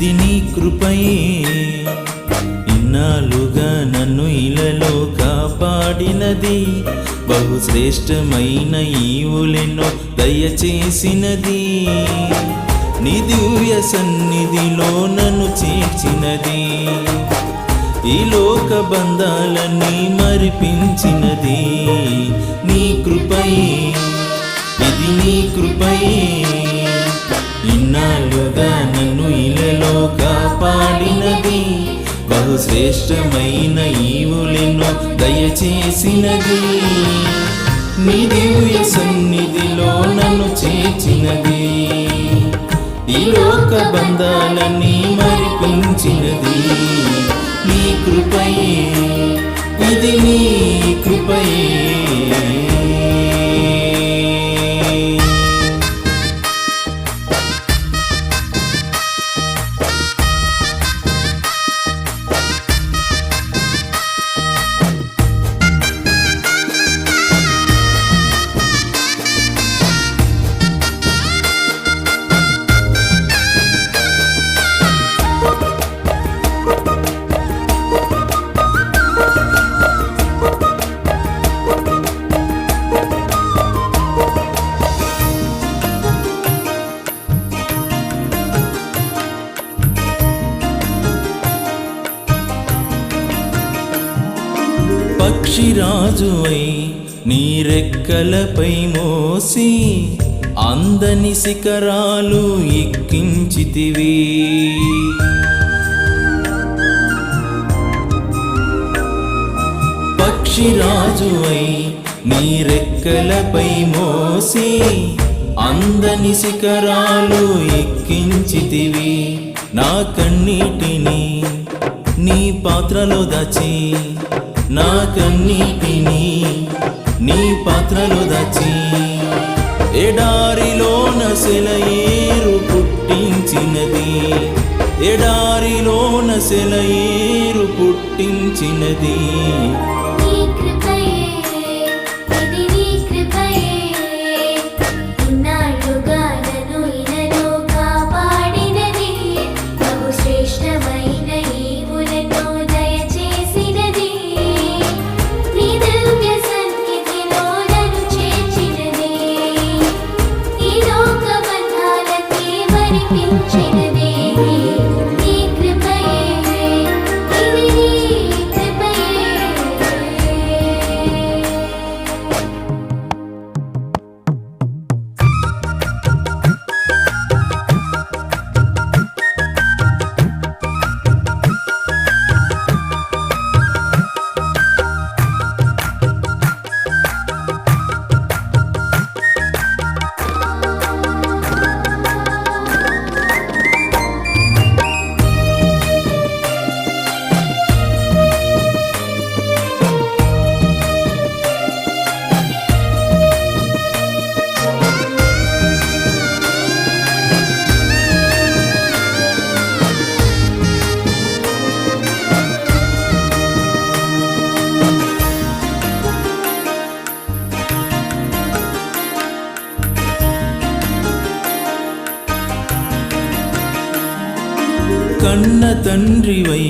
ఇది నీ కృపయే. ఇన్నాళ్ళుగా నన్ను ఇలలో కాపాడినది, బహుశ్రేష్టమైన ఈవులెన్నో దయచేసినది. నీ దివ్య సన్నిధిలో నన్ను చేర్చినది, ఈ లోక బంధాలన్నీ మరిపించినది. నీ కృపయే, ఇది నీ కృపయే. ఇన్నాళ్ళుగా నన్ను ఇలలో కాపాడినది, బహుశ్రేష్టమైన ఈవులెన్నో దయచేసినది. నీ దివ్య సన్నిధిలో నన్ను చేర్చినది, ఈ లోక బంధాలన్నీ మరిపించినది. నీ కృపయే, ఇది నీ కృపయే. పక్షిరాజువై నీ రెక్కలపై మోసి అందని శిఖరాలు ఎక్కించితివి. పక్షిరాజువై నీ రెక్కలపై మోసి అందని శిఖరాలు ఎక్కించితివి. నా కన్నీటిని నీ పాత్రలో దాచి, నా కన్నీటిని నీ పాత్రలో దాచి, ఎడారిలోన సెలయేరు పుట్టించినది, ఎడారిలోన సెలయేరు పుట్టించినది. కన్న తండ్రివై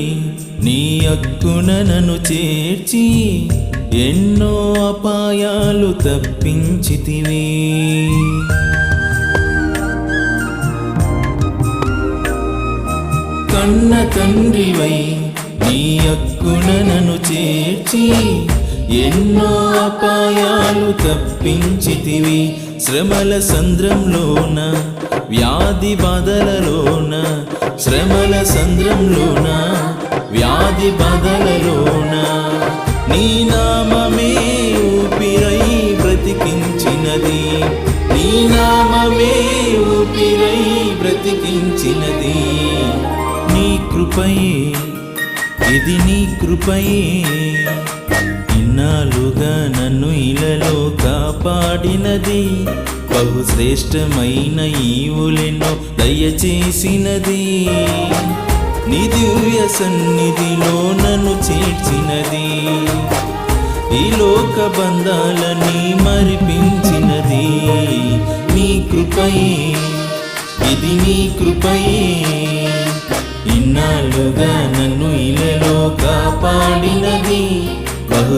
నీ హక్కున నన్ను చేర్చి ఎన్నో అపాయాలు తప్పించితివి. కన్న తండ్రివై నీ హక్కున నన్ను చేర్చి ఎన్నో అపాయాలు తప్పించితివి. శ్రమల సంద్రంలోన వ్యాధి బాధలలోన, శ్రమల సంద్రంలోన వ్యాధి బాధలలోన నీ నామమే ఊపిరై బ్రతికించినది, నీ నామమే ఊపిరై బ్రతికించినది. నీ కృపయే, ఇది నీ కృపయే. ఇన్నాళ్ళుగా నన్ను ఇలలో కాపాడినది, బహుశ్రేష్టమైన ఈవులెన్నో దయచేసినది. నీ దివ్య సన్నిధిలో నన్ను చేర్చినది, ఈ లోక బంధాలని మరిపించినది. నీ కృపయే, ఇది నీ కృపయే.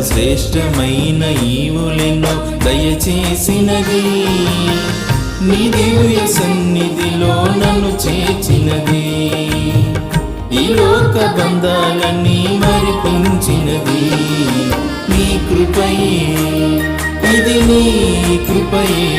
శ్రేష్టమైన ఈవులెన్నో దయచేసినది, నీ దివ్య సన్నిధిలో నన్ను చేర్చినది, ఈ లోక బంధాలన్నీ మరిపించినది. నీ కృపయే, ఇది నీ కృపయే,